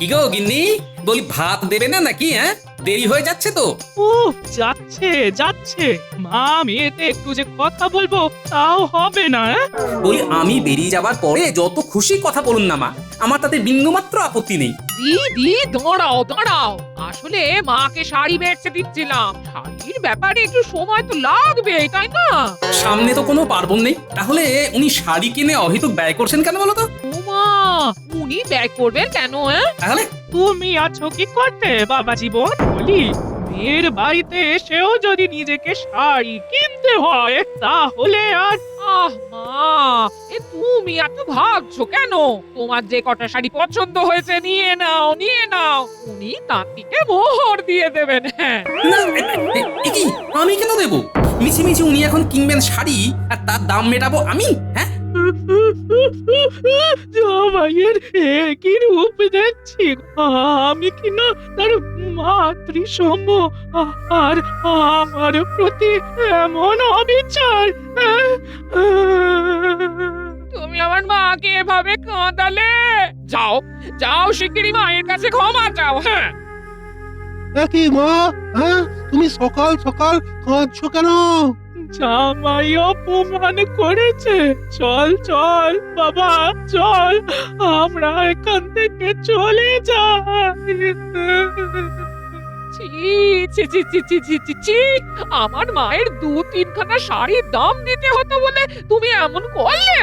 কি গো গিন্নি, বলি ভাত দেবে না নাকি? দেরি হয়ে যাচ্ছে তো। যাচ্ছে যাচ্ছে। মা মেয়েতে একটু যে কথা বলবো তাও হবে না। বলি আমি বেরিয়ে যাবার পরে যত খুশি কথা বলুন না মা, আমার তাতে বিন্দুমাত্র আপত্তি নেই। দিদি দাঁড়াও দাঁড়াও, আসলে মাকে শাড়ি বেচতে দিচ্ছিলাম। শাড়ির ব্যাপারে একটু সময় তো লাগবে, তাই না? সামনে তো কোনো পার্বণ নেই, তাহলে উনি শাড়ি কিনে অহেতুক ব্যয় করছেন কেন বলো তো? ওমা, উনি ব্যাগ করবেন কেন? তাহলে তুমি আছো কি করতে বাবা জীবন? বলি মেয়ের বাড়িতে এসেও যদি নিজেকে শাড়ি কিনতে হয় তাহলে আর মা, তুমি এত ভাবছো কেন? তোমার যে কটা শাড়ি পছন্দ হয়েছে নিয়ে নাও নিয়ে নাও, উনি তাঁতিকে মোহর দিয়ে দেবেন। হ্যাঁ, না, কি আমি কেন দেবো? মিছিমিছি উনি এখন কিনবেন শাড়ি আর তার দাম মেটাবো আমি? হ্যাঁ, জামাইয়ের কি রূপ দেখছি। আমি কিনা তার মাতৃসম, আর আমার প্রতি এমন অবিচার। তুমি আমার মাকে এভাবে কাঁদালে। যাও যাও, শিগগিরই মায়ের কাছে ক্ষমা চাও। হ্যাঁ, কি মা, হ্যাঁ তুমি সকাল সকাল কাঁদছো কেন? জামাই অপমান করেছে। চল চল বাবা চল, আমরা এখান থেকে চলে যাই। ছি ছি ছি ছি ছি ছি ছি ছি, আমার মায়ের 2-3খানা শাড়ির দাম দিতে হতো বলে তুমি এমন করলে?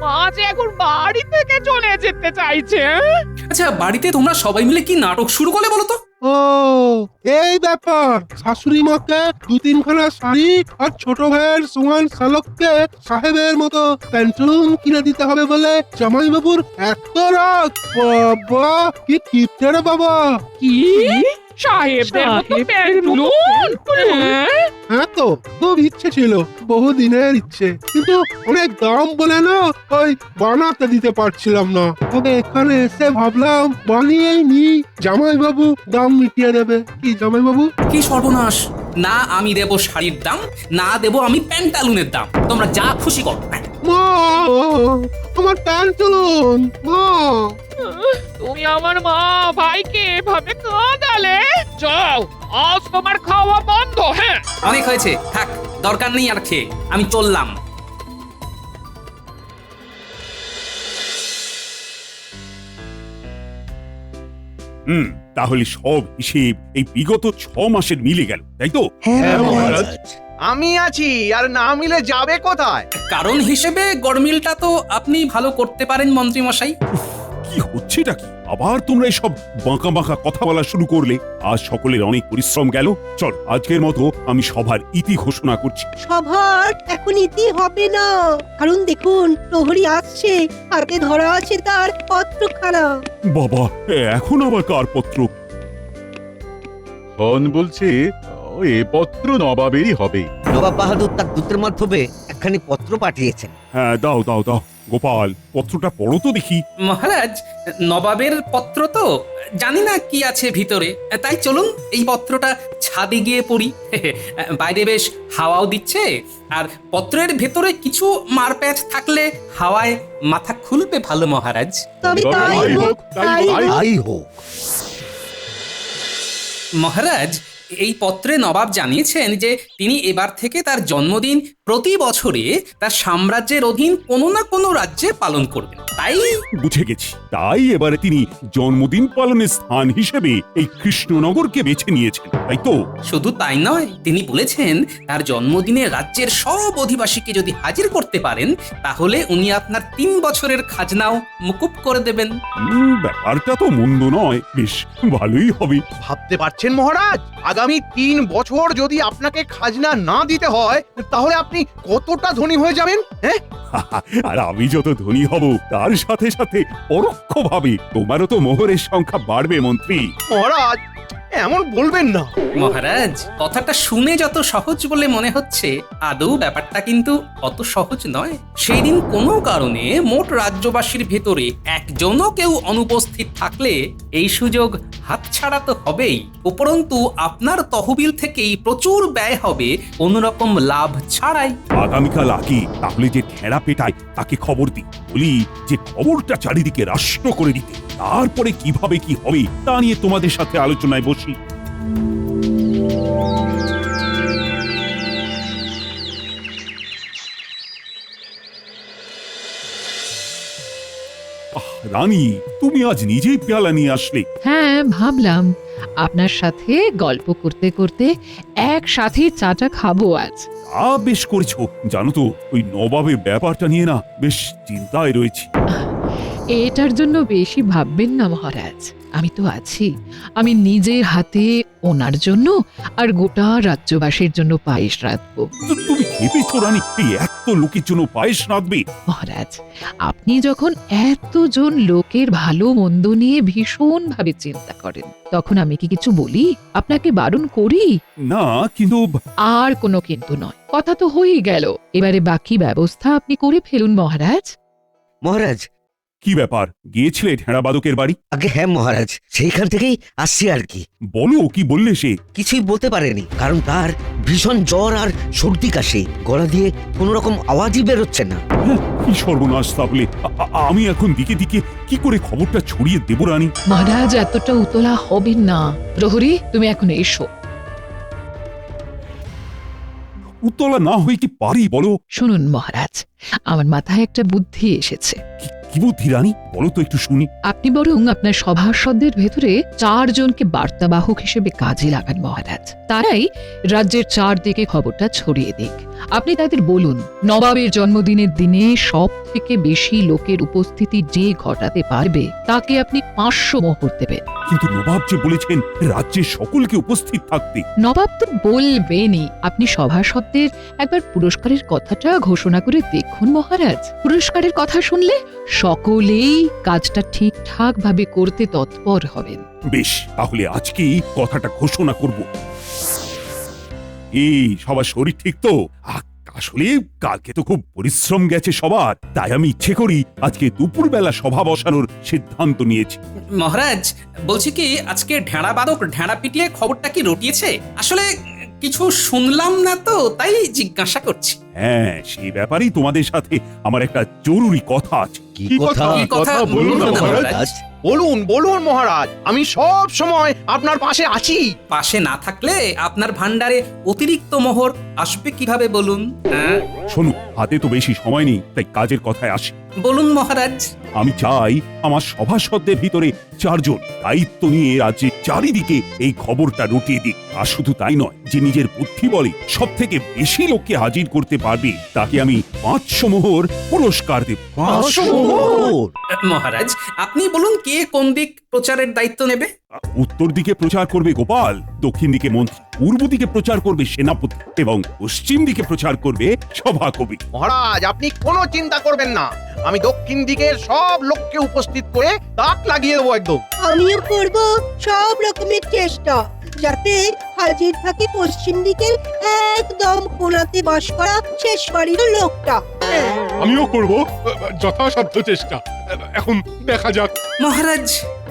মা যে এখন বাড়ি থেকে চলে যেতে চাইছে। আচ্ছা বাড়িতে তোমরা সবাই মিলে কি নাটক শুরু করলে বলো তো? ও এই ব্যাপার, শাশুড়ি মাকে 2-3খানা শাড়ি আর ছোট ভাইয়ের সুমান শালককে সাহেবের মতো প্যান্টুলুন কিনে দিতে হবে বলে জামাই বাবুর এত রাগ। বাবা কি কিপটে রে বাবা। কি সাহেবদের মতো প্যান্টুলুন? হ্যাঁ তো খুব ইচ্ছে ছিল, বহুদিনের ইচ্ছে, কিন্তু অনেক দাম বলে না ওই বানাতে দিতে পারছিলাম না। তবে এখানে এসে ভাবলাম বানিয়েই নি, জামাই বাবু দাম মিটিয়ে দেবে। কি জামাই বাবু? কি সর্বনাশ! না আমি দেবো শাড়ির দাম, না দেবো আমি প্যান্টালুনের দাম। তোমরা যা খুশি করো। মা, আমার প্যান্টুলুন মা। তুমি আমার মা ভাইকে এভাবে কাঁদালে। যাও, আজ তোমার খাওয়া বন্ধ। হ্যাঁ, অনেক হয়েছে, থাক, দরকার নেই আর খেয়ে, আমি চললাম। তাহলে সব হিসেব এই বিগত 6 মাসের মিলে গেল, তাই তো? হ্যাঁ মহারাজ। আমি আছি, আর না মিলে যাবে কোথায়? কারণ হিসেবে গরমিলটা তো আপনি ভালো করতে পারেন মন্ত্রী মশাই। কি হচ্ছেটা কি? আবার তোমরা এসব বাঁকা বাঁকা কথা বলা শুরু করলে। আজ সকলের অনেক পরিশ্রম গেল। চল আজকের মতো আমি সভার ইতি ঘোষণা করছি। সভার এখন ইতি হবে না, কারণ দেখুন প্রহরী আসছে, হাতে ধরা আছে তার পত্রখানা। বাবা, এখন আবার কার পত্র? হন বলছে এ পত্র নবাবেরই হবে। নবাব বাহাদুর তার দূতের মাধ্যমে একখানি পত্র পাঠিয়েছেন। হ্যাঁ দাও দাও দাও, গোপাল পত্রটা পড়ো তো দেখি। মহারাজ, নবাবের পত্র তো, জানি না কি আছে ভিতরে, তাই চলুন এই পত্রটা ছাদে গিয়ে পড়ি। বাইরে বেশ হাওয়াও দিচ্ছে, আর পত্রের ভেতরে কিছু মারপ্যাচ থাকলে হাওয়ায় মাথা খুলবে ভালো মহারাজ। তবে তাই হোক, তাই হোক। তাই হোক। মহারাজ, এই পত্রে নবাব জানিয়েছেন যে তিনি এবার থেকে তার জন্মদিন প্রতি বছরে তার সাম্রাজ্যের অধীন কোনো না কোনো রাজ্যে পালন করবেন। তাই বুঝে গেছি, তাই এবারে তিনি জন্মদিন পালনের স্থান হিসেবে এই কৃষ্ণনগরকে বেছে নিয়েছেন, তাই তো? শুধু তাই নয়, তিনি বলেছেন তার জন্মদিনে রাজ্যের সব অধিবাসীকে যদি হাজির করতে পারেন তাহলে উনি আপনার 3 বছরের খাজনাও মুকুব করে দেবেন। ব্যাপারটা তো মন্দ নয়, বেশ ভালোই হবে। ভাবতে পারছেন মহারাজ, আগামী 3 বছর যদি আপনাকে খাজনা না দিতে হয় তাহলে আপনি কতটা ধনী হয়ে যাবেন? হ্যাঁ, আর আমি যত ধনী হব তার সাথে সাথে পরোক্ষভাবে তোমারও তো মোহরের সংখ্যা বাড়বে মন্ত্রী। মহারাজ এমন বলবেন না। মহারাজ, কথাটা শুনে যত সহজ বলে মনে হচ্ছে, আদৌ ব্যাপারটা কিন্তু অত সহজ নয়। সেই দিন কোনো কারণে মোট রাজ্যবাসীর ভেতরে একজনও কেউ অনুপস্থিত থাকলে এই সুযোগ হাতছাড়া তো হবেই, উপরন্তু আপনার তহবিল থেকেই প্রচুর ব্যয় হবে কোন রকম লাভ ছাড়াই। আগামীকাল আগে তাহলে যে ঠেড়া পেটায় তাকে খবর দিই, বলি যে খবরটা চারিদিকে রাষ্ট্র করে দিতে, তারপরে কিভাবে কি হবে তা নিয়ে তোমাদের সাথে আলোচনায় বসি। রানী, তুমি আজ নিজেই পেয়ালা নিয়ে আসলে। হ্যাঁ, ভাবলাম আপনার সাথে গল্প করতে করতে একসাথে চাটা খাবো আজ। তা বেশ করেছো। জানো তো, ওই নবাবের ব্যাপারটা নিয়ে না বেশ চিন্তায় রয়েছি। এটার জন্য বেশি ভাববেন না মহারাজ, আমি তো আছি। আমি নিজের হাতে ওনার জন্য আর গোটা রাজ্যবাসীর জন্য পায়েস রাঁধবো। তুমি খেপেছো রানী? এই এত লোকের জন্য পায়েস রাঁধবে? মহারাজ, আপনি যখন এতজন লোকের ভালো মন্দ নিয়ে ভীষণ ভাবে চিন্তা করেন, তখন আমি কি কিছু বলি? আপনাকে বারণ করি? না, কিন্তু আর কোনো কিন্তু নয়, কথা তো হয়েই গেল। এবারে বাকি ব্যবস্থা আপনি করে ফেলুন মহারাজ। মহারাজ, কি ব্যাপার, গিয়েছিলে ঢেঁড়াবাদকের বাড়ি? আগে হ্যাঁ মহারাজ, সেইখান থেকেই আসছি আর কি। বলো, কি বললে সে? কিছুই বলতে পারেনি, কারণ তার ভীষণ জ্বর আর সর্দি কাশি, গলা দিয়ে কোনো রকম আওয়াজই বেরোচ্ছে না। কি সর্বনাশ! তাহলে আমি এখন দিকে দিকে কি করে খবরটা ছড়িয়ে দেব রানী? মহারাজ, এতটা উতলা হবেন না। প্রহরী, তুমি এখন এসো। উতলা না হয়ে কি পারি বলো? শুনুন মহারাজ, আমার মাথায় একটা বুদ্ধি এসেছে। কি বুদ্ধি রানী? বলো তো একটু শুনি। আপনি বরং আপনার সভাসদদের ভেতরে 4 জনকে বার্তাবাহক হিসেবে কাজে লাগান মহারাজ। তারাই রাজ্যের চারদিকে খবরটা ছড়িয়ে দিক। আপনি তাদের বলুন, নবাবের জন্মদিনের দিনে সব থেকে বেশি লোকের উপস্থিতি যে ঘটাতে পারবে তাকে আপনি 500 মোহর দেবেন। কিন্তু নবাব যে বলেছেন রাজ্যের সকলকে উপস্থিত থাকতে। নবাব তো বলবেনই, আপনি সভাসদদের একবার পুরস্কারের কথাটা ঘোষণা করে দেখুন মহারাজ। পুরস্কারের কথা শুনলে সকলেই কাজটা ঠিকঠাক ভাবে করতে তৎপর হবেন। বেশ, তাহলে আজকেই কথাটা ঘোষণা করব। এই সবার শরীর ঠিক তো? আসলে কালকে তো খুব পরিশ্রম গেছে সবার, তাই আমি ইচ্ছে করি আজকে দুপুরবেলা সভা বসানোর সিদ্ধান্ত নিয়েছি। মহারাজ, বলছি কি, আজকে ঢেঁড়াবাদক ঢেঁড়া পিটিয়ে খবরটা কি রটিয়েছে? আসলে কিছু শুনলাম না তো, তাই জিজ্ঞাসা করছি। হ্যাঁ, সেই ব্যাপারেই তোমাদের সাথে আমার একটা জরুরি কথা আছে। কি কথা? কি কথা বলুন না মহারাজ। বলুন বলুন মহারাজ, আমি সব সময় আপনার পাশে আছি। পাশে না থাকলে আপনার ভান্ডারে অতিরিক্ত মোহর আসবে কিভাবে বলুন? হ্যাঁ, শোনো, হাতে তো বেশি সময় নেই, তাই কাজের কথায় আসি। বলুন মহারাজ। আমি চাই আমার সভাসদদের ভিতরে 4 জন দায়িত্ব নিয়ে রাজ্যের চারিদিকে এই খবরটা রটিয়ে দিক। আর শুধু তাই নয়, যে নিজের বুদ্ধি বলে সব থেকে বেশি লোককে হাজির করতে পারবে তাকে আমি 500 মোহর পুরস্কার দেব। 500 মোহর? মহারাজ, আপনি বলুন কে কোন দিক প্রচারের দায়িত্ব নেবে? উত্তর দিকে প্রচার করবে গোপাল, দক্ষিণ দিকে মন্ত্রী, পূর্ব দিকে প্রচার করবে সেনাপতি এবং পশ্চিম দিকে প্রচার করবে সভাকবি। মহারাজ, আপনি কোনো চিন্তা করবেন না, আমি দক্ষিণ দিকের সব লোককে উপস্থিত করে তাক লাগিয়ে দেবো একদম। আমিও করব সব রকমের চেষ্টা যাতে হাজির থাকে পশ্চিম দিকের একদম কোণাতে বাস করা শেষ বাড়ির লোকটা। আমিও করব যথাসাধ্য চেষ্টা। এখন দেখা যাক। মহারাজ,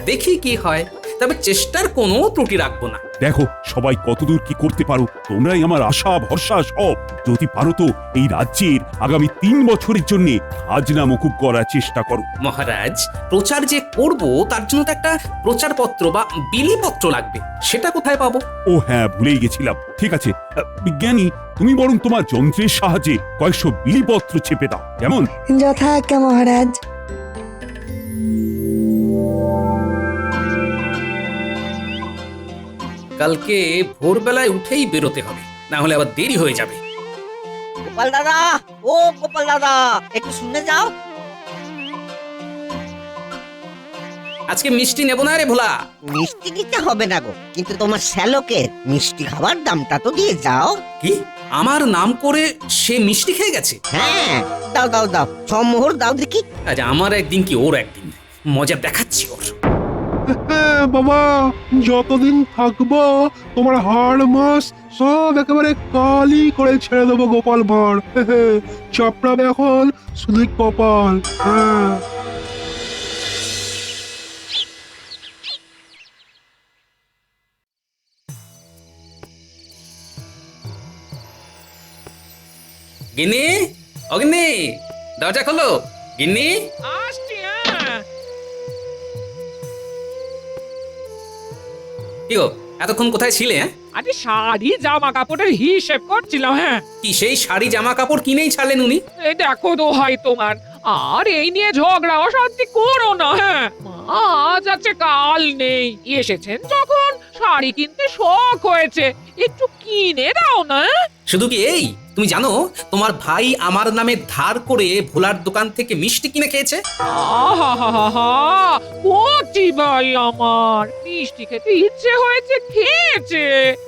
দেখি কি হয়, তবে চেষ্টার কোনো ত্রুটি রাখবো না। দেখো সবাই কতদূর কি করতে পারো, তোমরাই আমার আশা ভরসা সব। যদি পারো তো এই রাজ্যের আগামী 3 বছরের জন্য খাজনা মকুব করার চেষ্টা করো। মহারাজ, প্রচার যে করব তার জন্য তো একটা প্রচারপত্র বা বিলিপত্র লাগবে, সেটা কোথায় পাবো? ও হ্যাঁ, ভুলেই গেছিলাম। ঠিক আছে, বিজ্ঞানী, তুমি বরং তোমার যন্ত্রের সাহায্যে কয়েকশো বিলিপত্র চেপে দাও, কেমন? যথাজ্ঞা মহারাজ। কালকে ভোরবেলায় উঠেই বেরোতে হবে, না হলে আবার দেরি হয়ে যাবে। গোপাল দাদা, ও গোপাল দাদা, একটু শুনে যাও। আজকে মিষ্টি নেবো না রে ভোলা। মিষ্টি দিতে হবে না গো, কিন্তু তোমার শ্যালকের মিষ্টি খাবার দামটা তো দিয়ে যাও। কি, আমার নাম করে সে মিষ্টি খেয়ে গেছে? হ্যাঁ, দাও দাও দাও, 6 মোহর দাও দেখি। আজ আমার একদিন কি ওর একদিন, মজা দেখাচ্ছি ওর। হ্যাঁ বাবা, যতদিন থাকবো তোমার হাড় মাস সব একেবারে কালি করে ছেড়ে দেবো গোপাল ভাঁড়। চাপড়াবে এখন শুধু কপাল। হ্যাঁ, গিন্নি, অগিন্নি, দরজা খোলো। গিন্নি আসছি হ্যাঁ। কি গো এতক্ষণ কোথায় ছিলে? আরে শাড়ি জামা কাপড়ের হিসেব করছিলাম হ্যাঁ। কি সেই শাড়ি জামা কাপড় কিনেই ছাড়লেন উনি? এই দেখো দোহাই তোমার, আর এই নিয়ে ঝগড়া অশান্তি করো না হ্যাঁ। আজ আছে কাল নেই, এসেছেন যখন শাড়ি কিনতে শখ হয়েছে, একটু কিনে দাও না। শুধু কি এই, তুমি জানো তোমার ভাই আমার নামে ধার করে ভোলার দোকান থেকে মিষ্টি কিনে খেয়েছে? আহা, কচি ভাই আমার, মিষ্টি খেতে ইচ্ছে হয়েছে খেয়েছে,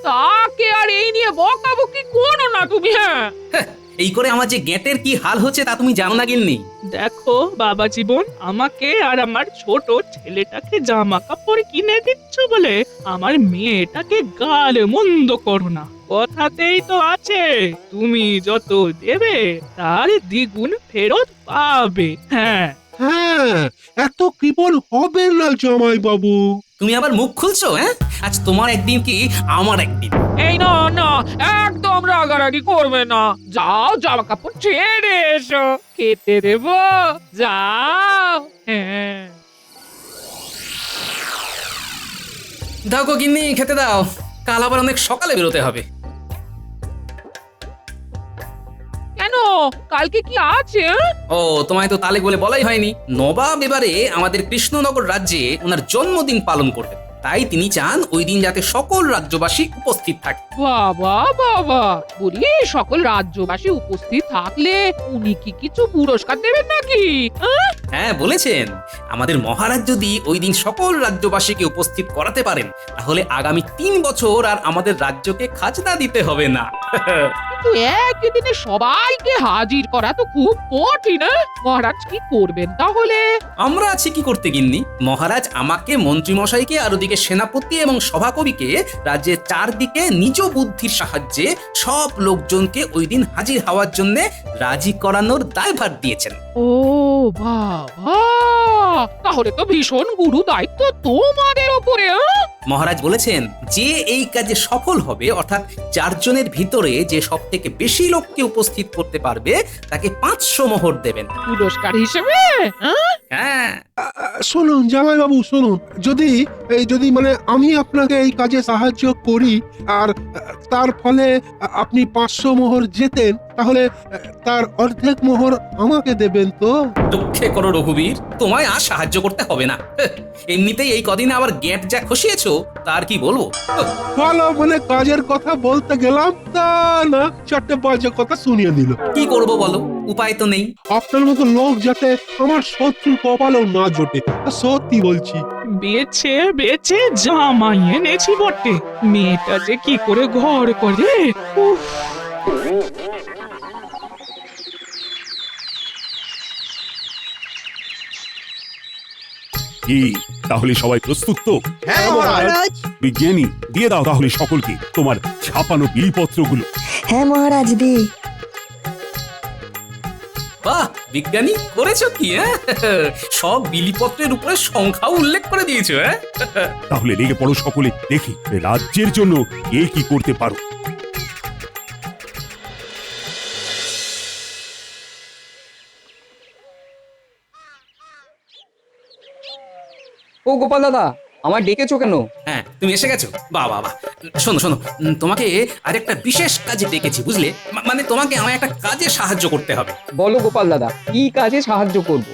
তাকে আর এই নিয়ে বকাবকি করো না তুমি হ্যাঁ। এই করে আমার যে গেটের কি হাল হচ্ছে তা তুমি জানো না গিন্নি? দেখো বাবা জীবন, আমাকে আর আমার ছোট ছেলেটাকে জামা কাপড় কিনে দিচ্ছ বলে আমার মেয়েটাকে গাল মন্দ করো না। কথাতেই তো আছে, তুমি যত দেবে তার দ্বিগুণ ফেরত পাবে। হ্যাঁ হ্যাঁ, এত কৃপণ হবে না জামাই বাবু। তুমি আবার মুখ খুলছো? হ্যাঁ, আজ তোমার একদিন কি আমার একদিন। এই না না, একদম রাগারাগি করবে না, যাও জামা কাপড় ছেড়ে এসো, খেতে দেবো, যাও। হ্যাঁ দাও গো গিন্নি, খেতে দাও, কাল আবার অনেক সকালে বেরোতে হবে। কেন, কালকে কি আছে? ও, তোমায় তো তালে বলে বলাই হয়নি। নবাব এবারে আমাদের কৃষ্ণনগর রাজ্যে ওনার জন্মদিন পালন করবেন, তাই তিনি চান ওই দিন যাতে সকল রাজ্যবাসী উপস্থিত থাকে। বাবা বাবা, বলি সকল রাজ্যবাসী উপস্থিত থাকলে উনি কি কিছু পুরস্কার দেবেন নাকি? হ্যাঁ বলেছেন, আমাদের মহারাজ যদি ওই দিন সকল রাজ্যবাসীকে উপস্থিত করাতে পারেন তাহলে আগামী 3 বছর আর আমাদের রাজ্যকে খাজনা দিতে হবে না। কিন্তু একই দিনে সবাইকে হাজির করা তো খুব কঠিন। মহারাজ কি করবেন তাহলে? আমরা আছি কি করতে গিন্নি, মহারাজ আমাকে, মন্ত্রীমশাইকে আর ওদিকে সেনাপতি এবং সভাকবিকে রাজ্যের চারদিকে নিজ বুদ্ধির সাহায্যে সব লোকজনকে ওই দিন হাজির হওয়ার জন্য রাজি করানোর দায়ভার দিয়েছেন। ও বাবা, তাহলে তো ভীষণ গুরু দায়িত্ব তোমাদের উপরে। মহারাজ বলেছেন যে এই কাজে সফল হবে, অর্থাৎ 4 জনের ভিতরে যে সব থেকে বেশি লোককে উপস্থিত করতে পারবে তাকে 500 মোহর দেবেন পুরস্কার হিসেবে। হ্যাঁ শুনুন জামাই বাবু, শুনুন, যদি মানে আমি আপনাকে এই কাজে সাহায্য করি আর তার ফলে আপনি 500 মোহর জেতেন, তাহলে তার অর্ধেক মোহর আমাকে দেবেন তো? দুঃখে করো রঘুবীর, তোমায় আর সাহায্য করতে হবে না। এমনিতেই এই কদিনে আবার গেট যা খসিয়েছো তার কি বলবো। ভালো, মানে কাজের কথা বলতে গেলাম তা না 4টে বাজে কথা শুনিয়ে দিল। কি করব বলো, উপায় তো নেই। আপনার মতো লোক যাতে আমার শত্রু কপালেও না জোটে, সত্যি বলছি। বেছে বেছে জামাই এনেছি বটে, মেয়েটা যে কি করে ঘর করে। উফ, কি তাহলে সবাই প্রস্তুত তো? হ্যাঁ মহারাজ। মহারাজ, বিজ্ঞানী, দিয়ে দাও তাহলে সকলকে তোমার ছাপানো বিলপত্রগুলো। হ্যাঁ মহারাজ দি। বাহ বিজ্ঞানী, করেছো কি? সব বিলিপত্রের উপরে সংখ্যাও উল্লেখ করে দিয়েছো। তাহলে লেগে পড়ো সকলে, দেখি রাজ্যের জন্য কে কি করতে পারো। ও গোপাল দাদা, আমার ডেকেছো কেন? হ্যাঁ তুমি এসে গেছো, বাহ বাহ বাহ। শোনো শোনো, তোমাকে আরেকটা বিশেষ কাজে ডেকেছি বুঝলে, মানে তোমাকে আমার একটা কাজে সাহায্য করতে হবে। বলো গোপাল দাদা, কি কাজে সাহায্য করব?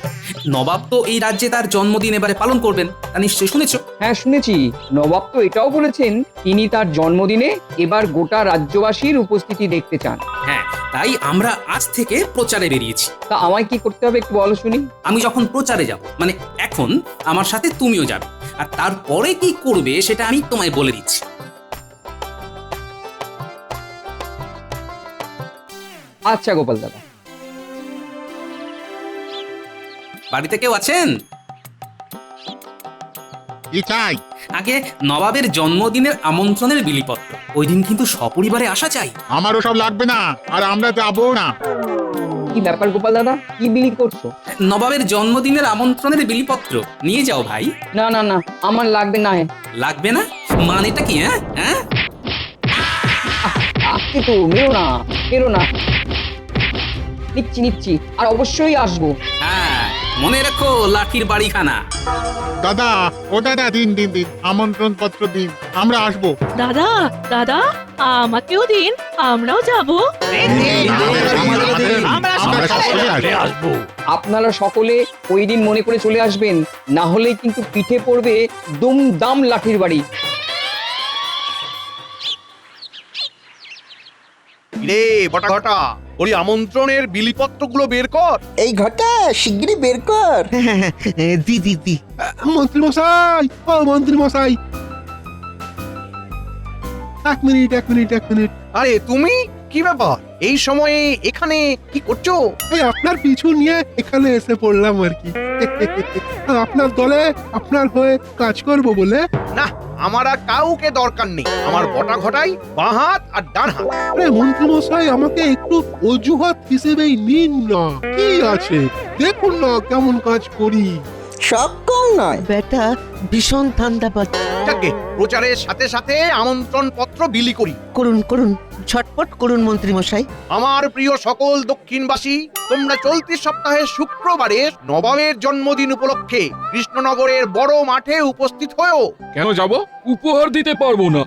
নবাব তো এই রাজ্যে তার জন্মদিন এবারে পালন করবেন, তা নিশ্চয়ই শুনেছো। হ্যাঁ শুনেছি, নবাব তো এটাও বলেছেন তিনি তার জন্মদিনে এবার গোটা রাজ্যবাসীর উপস্থিতি দেখতে চান। হ্যাঁ, তাই আমরা আজ থেকে প্রচারে বেরিয়েছি। তা আমায় কি করতে হবে একটু বলো শুনি। আমি যখন প্রচারে যাব, মানে এখন আমার সাথে তুমিও যাবে, আর তারপরে কি করবে সেটা আমি তোমায় বলে দিচ্ছি। আচ্ছা গোপাল দাদা। বাড়িতে কেউ আছেন? কি চাই? আগে নবাবের জন্মদিনের আমন্ত্রণের বিলিপত্র, ওই দিন কিন্তু সপরিবারে আসা চাই। আমারও সব লাগবে না, আর আমরা যাবো না। কি ব্যাপার গোপাল দাদা, কি বিলি করছো? নবাবের জন্মদিনের আমন্ত্রণের বিলিপত্র নিয়ে যাও ভাই। না না না, আমার লাগবে না। লাগবে না মানেটা কি? হ্যাঁ হ্যাঁ, আসছি তো, মেরো না মেরো না। নিচ্ছি নিচ্ছি, আর অবশ্যই আসবো। হ্যাঁ মনে রাখো লাঠির বাড়িখানা। দাদা ও দাদা দিন দিন দিন আমন্ত্রণ পত্র দিন, আমরা আসবো। দাদা দাদা আমাকেও দিন, আমরাও যাব। আমরা সকলে আসবো। আপনারা সকলে ওই দিন মনে করে চলে আসবেন, না হলে কিন্তু পিঠে পড়বে দুমদাম লাঠির বাড়ি। রে বটা ঘটা, ওই আমন্ত্রণের বিলিপত্রগুলো বের কর। এই ঘটা শিগগিরই বের কর। দি দি দি মন্ত্রী মশাই, ও মন্ত্রী মশাই, এক মিনিট। আরে তুমি, কি ব্যাপার এই সময়ে এখানে কি করছো? এই আপনার পিছু নিয়ে এখানে এসে পড়লাম আর কি। আপনার দলে আপনার হয়ে কাজ করব বলে। না, আমার আর কাউকে দরকার নেই। আমার বটা ঘটাই বাঁ হাত আর ডান হাত। আরে মন্ত্রী মশাই, আমাকে একটু অজুহাত হিসেবেই নিন না, কি আছে দেখুন না কেমন কাজ করি। সব কম নয়। বেটা ভীষণ ঠান্ডা পাচ্ছে। যাকে প্রচারের সাথে সাথে আমন্ত্রণ পত্র বিলি করি। করুন করুন, ঝটপট করুন মন্ত্রী মশাই। আমার প্রিয় সকল দক্ষিণবাসী, তোমরা চলতি সপ্তাহের শুক্রবারে নবাবের জন্মদিন উপলক্ষে কৃষ্ণনগরের বড় মাঠে উপস্থিত হয়েও। কেন যাব? উপহার দিতে পারবো না।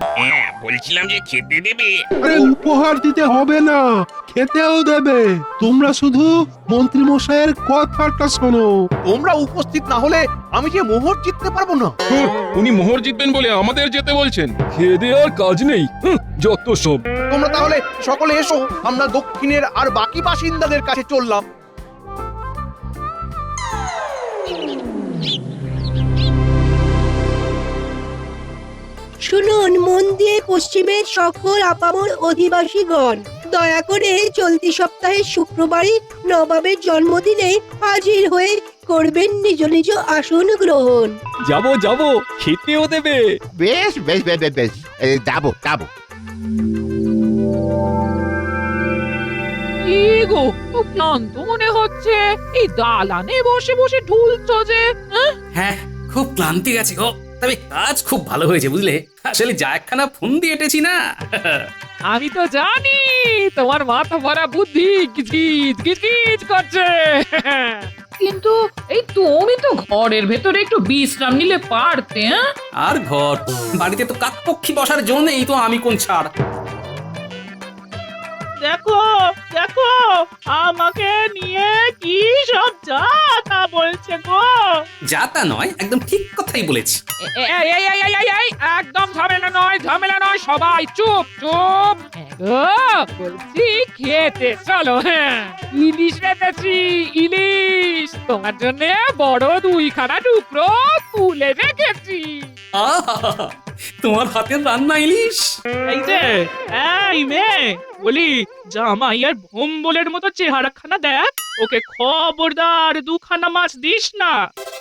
বলছিলাম যে খেতে দেবে। আরে উপহার দিতে হবে না, খেতেও দেবে। তোমরা শুধু মন্ত্রী মশাইয়ের কথাটা শোনো। তোমরা উপস্থিত না হলে আমি যে মোহর জিততে পারবো না। উনি মোহর জিতবেন বলে আমাদের যেতে বলছেন? খেয়ে দিয়ে আর কাজ নেই, যত সব। তোমরা তাহলে সকলে এসো, আমরা দক্ষিণের আর বাকি বাসিন্দাদের কাছে চললাম। শুনুন মন দিয়ে পশ্চিমের সকল আপামর অধিবাসীগণ, দয়া করে চলতি সপ্তাহের শুক্রবারই নবাবের জন্মদিনে হাজির হয়ে করবেন নিজ নিজ আসন গ্রহণ। যাব খেতেও দেবে। বেশ যাবো। কি গো, খুব ক্লান্ত মনে হচ্ছে। এই দালানে বসে বসে ঢুলছো যে। হ্যাঁ, খুব ক্লান্তি গেছে গো। তবে কাজ খুব ভালো হয়েছে বুঝলে। আসলে যা একখানা ফোন দিয়ে এটেছি না। আমি তো জানি তোমার মাথা ভরা বুদ্ধি গিজ করছে। কিন্তু এই তুমি তো ঘরের ভেতরে একটু বিশ্রাম নিলে পারতে। আর ঘর বাড়িতে তো কাকপক্ষী বসার জন্য এই তো আমি কোন ছাড়। দেখো দেখো, আমাকে নিয়ে কি সব যা তা বলছে গো। যা তা নয়, একদম ঠিক কথাই বলেছি। এই, একদম ঝামেলা নয়, সবাই চুপ। বলছি খেতে চলো। হ্যাঁ, ইলিশ রেখেছি, ইলিশ তোমার জন্য বড় 2খানা টুকরো তুলে রেখেছি। আহা, তোমার হাতের রান্না ইলিশ। এই মেয়ে, বলি জামাই আর ভোম্বলের মতো চেহারাখানা দেখ, ওকে খবরদার 2খানা মাছ দিস না।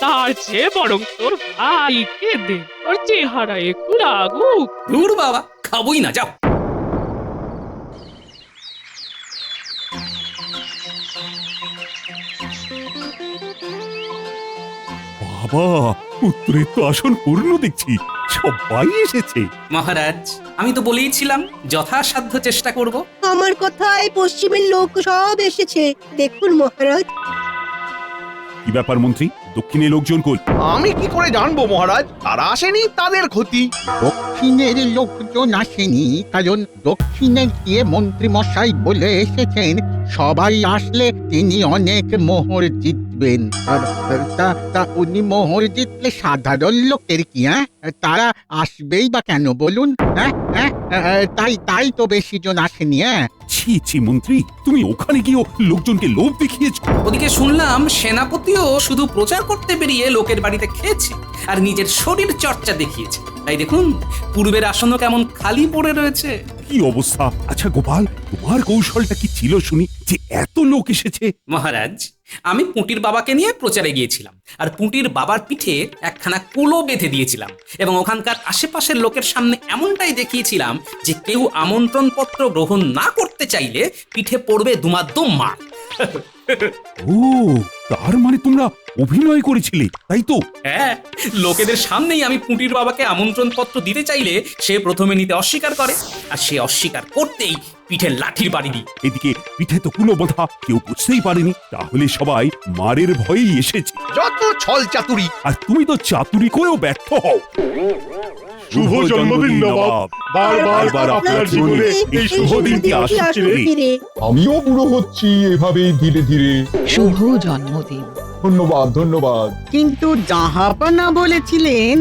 তার চেয়ে বরং তোর ভাইকে দে, ওর চেহারা একটু লাগুক। দূর বাবা, খাবোই না, যাও। বাবা, উত্তরের তো আসন পূর্ণ দেখছি, সবাই এসেছে। মহারাজ, আমি তো বলেইছিলাম যথাসাধ্য চেষ্টা করব। আমার কথায় পশ্চিমের লোক সব এসেছে, দেখুন মহারাজ। কি ব্যাপার মন্ত্রী, দক্ষিণে লোকজন কই? আমি কি করে জানবো মহারাজ? তারা আসেনি, তাদের ক্ষতি। দক্ষিণের লোকজন আসেনি, কারণ দক্ষিণে গিয়ে মন্ত্রী মশাই বলে এসেছেন সবাই আসলে তিনি অনেক মোহর জিতবেন। তা উনি মোহর জিতলে সাধারণ লোকের কি? তারা আসবেই বা কেন বলুন? তাই তো বেশি জন আসেনি। ছি মন্ত্রী, তুমি ওখানে গিয়েও লোকজনকে লোভ দেখিয়েছ। ওদিকে শুনলাম সেনাপতিও শুধু প্রচার করতে বেরিয়ে লোকের বাড়িতে খেয়েছে আর নিজের শরীর চর্চা দেখিয়েছে। তাই দেখুন পূর্বের আসনও কেমন খালি পড়ে রয়েছে। কি অবস্থা! আচ্ছা গোপাল, তোমার কৌশলটা কি ছিল শুনি, যে এত লোক এসেছে? মহারাজ, আমি পুঁটির বাবাকে নিয়ে প্রচারে গিয়েছিলাম আর পুঁটির বাবার পিঠে একখানা কুলো বেঁধে দিয়েছিলাম এবং ওখানকার আশেপাশের লোকের সামনে এমনটাই দেখিয়েছিলাম যে কেউ আমন্ত্রণ পত্র গ্রহণ না করতে চাইলে পিঠে পড়বে দুমাদ্দম মার। ও, তার মানে তোমরা অভিনয় করেছিলে তাই তো? হ্যাঁ, লোকেদের সামনেই আমি পুঁটির বাবাকে আমন্ত্রণ পত্র দিতে চাইলে সে প্রথমে নিতে অস্বীকার করে, আর সে অস্বীকার করতেই পিঠে লাঠির বাড়ি দিই। এদিকে পিঠে তো কোনো বাধা, কেউ বুঝতেই পারেনি। তাহলে সবাই মারের ভয়েই এসেছে। যত ছল চাতুরি। আর তুমি তো চাতুরি করেও ব্যর্থ হও। শুভ জন্মদিন নবাব। বারবার আপনার জীবনে এই শুভ দিনটি আসছে রে। আমিও বুড়ো হচ্ছি এভাবেই ধীরে ধীরে। শুভ জন্মদিন। ধন্যবাদ ধন্যবাদ। কিন্তু জাহাপনা বলেছিলেন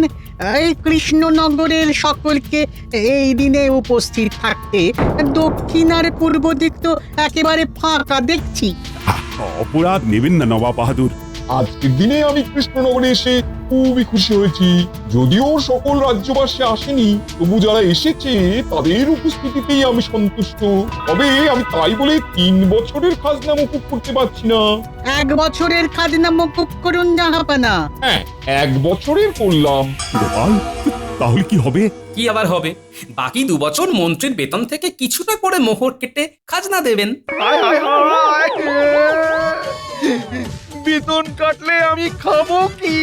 এই কৃষ্ণনগরের সকলকে এই দিনে উপস্থিত থাকতে। দক্ষিণ আর পূর্ব দিক তো একেবারে ফাঁকা দেখছি। অপরাধ নেবেন না নবাব বাহাদুর। আজকের দিনে আমি কৃষ্ণনগরে এসে খুবই খুশি হয়েছি। যদিও সকল রাজ্যবাসী আসেনি, তবু যারা এসেছে তাদের উপস্থিতিতেই আমি সন্তুষ্ট। তবে আমি তাই বলে 3 বছরের খাজনা মুকুব করতে পারছি না। 1 বছরের খাজনা মকুব করুন জাহাপনা। হ্যাঁ, 1 বছরের করলাম। গোপাল, তাহলে কি হবে? কি আবার হবে, বাকি 2 বছর মন্ত্রীর বেতন থেকে কিছুটা করে মোহর কেটে খাজনা দেবেন। হায় হায় হায়, বেতন কাটলে আমি খাবো কি?